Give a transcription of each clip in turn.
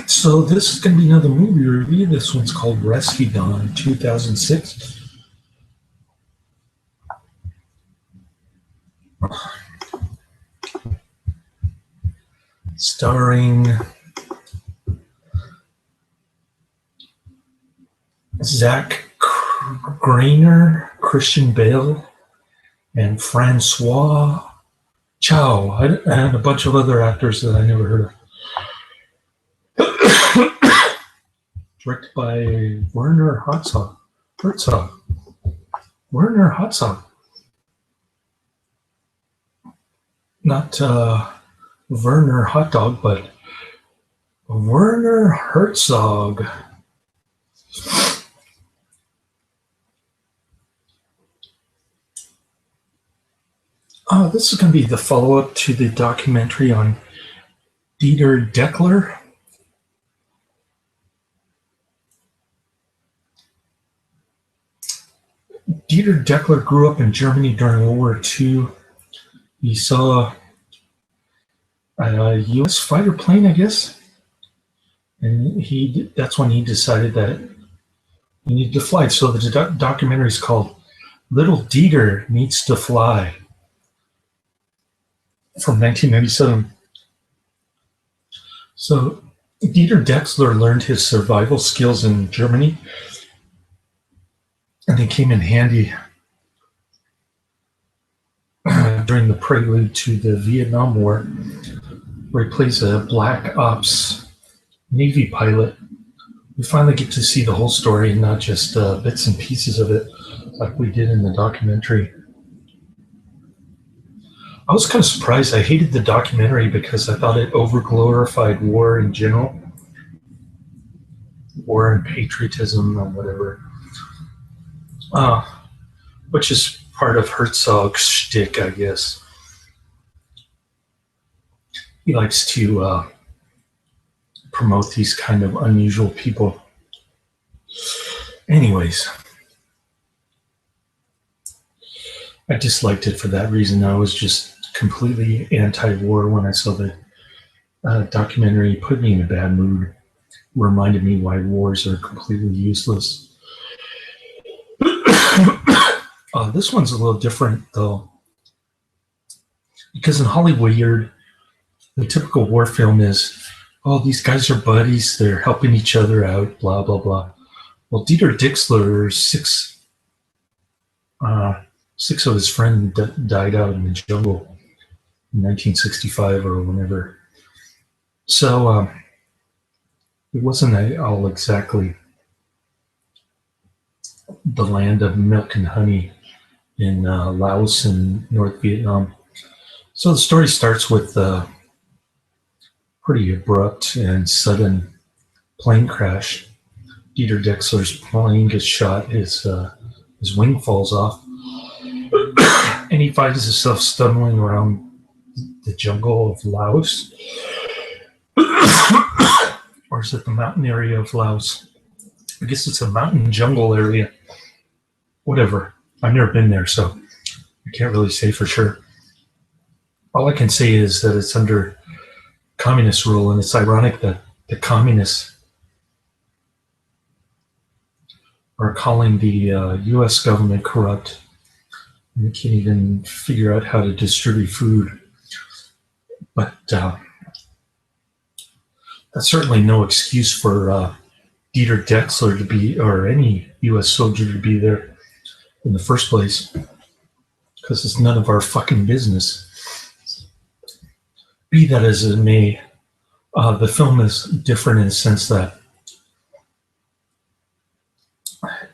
So this is going to be another movie review. This one's called Rescued on 2006. Starring Zach Grenier, Christian Bale, and François Chau, and a bunch of other actors that I never heard of. Directed by Werner Herzog. Werner Herzog. Not Werner Hot Dog, but Werner Herzog. This is going to be the follow-up to the documentary on Dieter Deckler. Dieter Deckler grew up in Germany during World War II. He saw a U.S. fighter plane, I guess, and that's when he decided that he needed to fly. So the documentary is called Little Dieter Needs to Fly, from 1997. So Dieter Deckler learned his survival skills in Germany, and they came in handy during the prelude to the Vietnam War, where he plays a Black Ops Navy pilot. We finally get to see the whole story, not just bits and pieces of it like we did in the documentary. I was kind of surprised. I hated the documentary because I thought it over-glorified war in general. War and patriotism and whatever. Which is part of Herzog's shtick, I guess. He likes to promote these kind of unusual people. Anyways, I disliked it for that reason. I was just completely anti-war when I saw the documentary. It put me in a bad mood. Reminded me why wars are completely useless. This one's a little different, though, because in Hollywood, the typical war film is, oh, these guys are buddies, they're helping each other out, blah, blah, blah. Well, Dieter Deckler, six of his friends died out in the jungle in 1965 or whenever. So it wasn't all exactly the land of milk and honey in Laos and North Vietnam. So the story starts with a pretty abrupt and sudden plane crash. Dieter Deckler's plane gets shot, his wing falls off, and he finds himself stumbling around the jungle of Laos. Or is it the mountain area of Laos? I guess it's a mountain jungle area. Whatever. I've never been there, so I can't really say for sure. All I can say is that it's under communist rule, and it's ironic that the communists are calling the U.S. government corrupt. And they can't even figure out how to distribute food. But that's certainly no excuse for Dieter Deckler to be, or any U.S. soldier to be there in the first place, because it's none of our fucking business. Be that as it may, the film is different in the sense that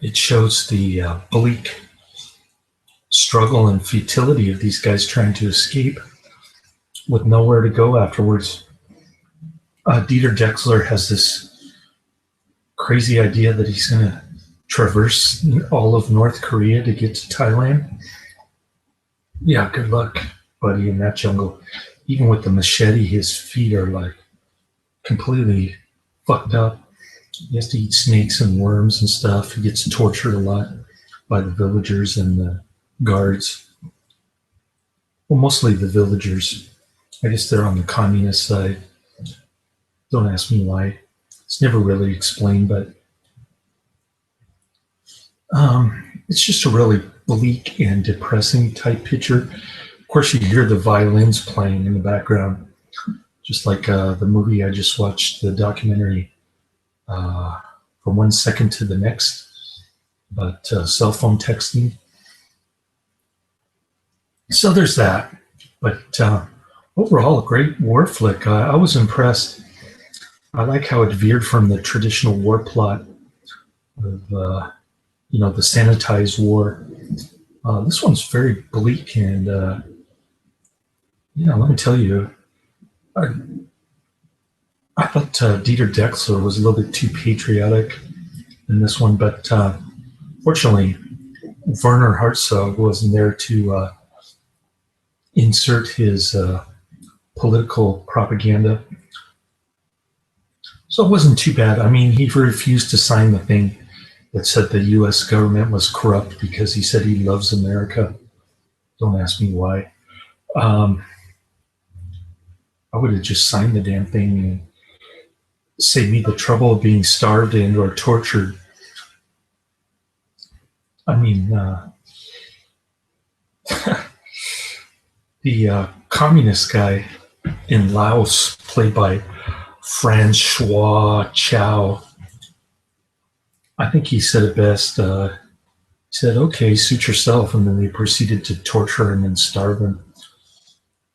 it shows the bleak struggle and futility of these guys trying to escape with nowhere to go afterwards. Dieter Deckler has this crazy idea that he's going to traverse all of North Korea to get to Thailand. Yeah, good luck, buddy, in that jungle. Even with the machete, his feet are like completely fucked up. He has to eat snakes and worms and stuff. He gets tortured a lot by the villagers and the guards. Well, mostly the villagers. I guess they're on the communist side. Don't ask me why. It's never really explained, but it's just a really bleak and depressing type picture. Of course, you hear the violins playing in the background, just like the movie I just watched, the documentary, From 1 Second to the Next, but cell phone texting. So there's that. But overall, a great war flick. I was impressed. I like how it veered from the traditional war plot of, the sanitized war. This one's very bleak, and let me tell you, I thought Dieter Dexler was a little bit too patriotic in this one, but fortunately, Werner Herzog wasn't there to insert his political propaganda. So it wasn't too bad. I mean, he refused to sign the thing that said the U.S. government was corrupt because he said he loves America. Don't ask me why. I would have just signed the damn thing and saved me the trouble of being starved and or tortured. I mean, the communist guy in Laos, played by François Chau, I think he said it best. He said, "Okay, suit yourself," and then they proceeded to torture him and starve him.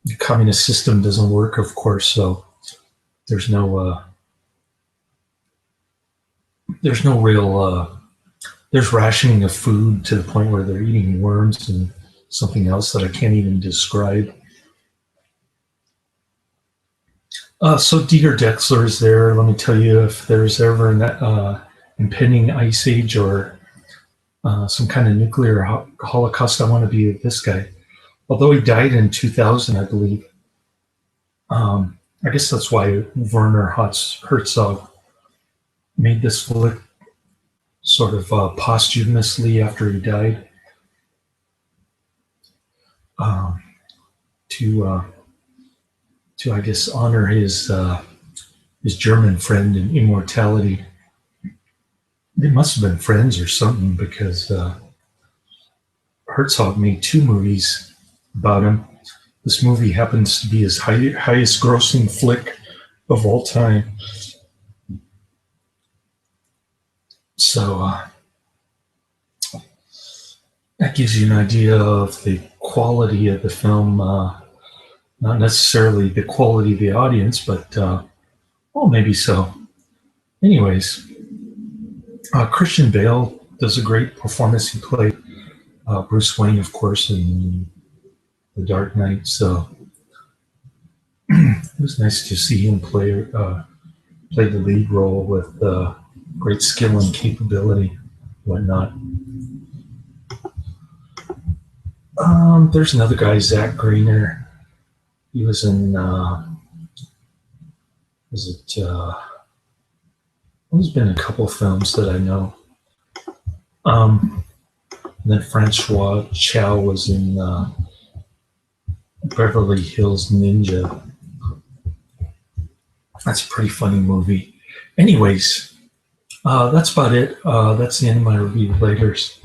The communist system doesn't work, of course, so there's no real there's rationing of food to the point where they're eating worms and something else that I can't even describe. So Dieter Dexler is there. Let me tell you, if there's ever an impending ice age or some kind of nuclear holocaust, I want to be this guy. Although he died in 2000, I believe. I guess that's why Werner Herzog made this flick sort of posthumously after he died, to I guess honor his German friend in immortality. They must have been friends or something, because Herzog made 2 movies about him. This movie happens to be his highest grossing flick of all time. So that gives you an idea of the quality of the film, not necessarily the quality of the audience, but, maybe so. Anyways, Christian Bale does a great performance. He played Bruce Wayne, of course, in The Dark Knight, so it was nice to see him play the lead role with great skill and capability, whatnot. There's another guy, Zach Grenier. He was in, there's been a couple films that I know. And then François Chau was in Beverly Hills Ninja. That's a pretty funny movie. Anyways, that's about it. That's the end of my review. Laters.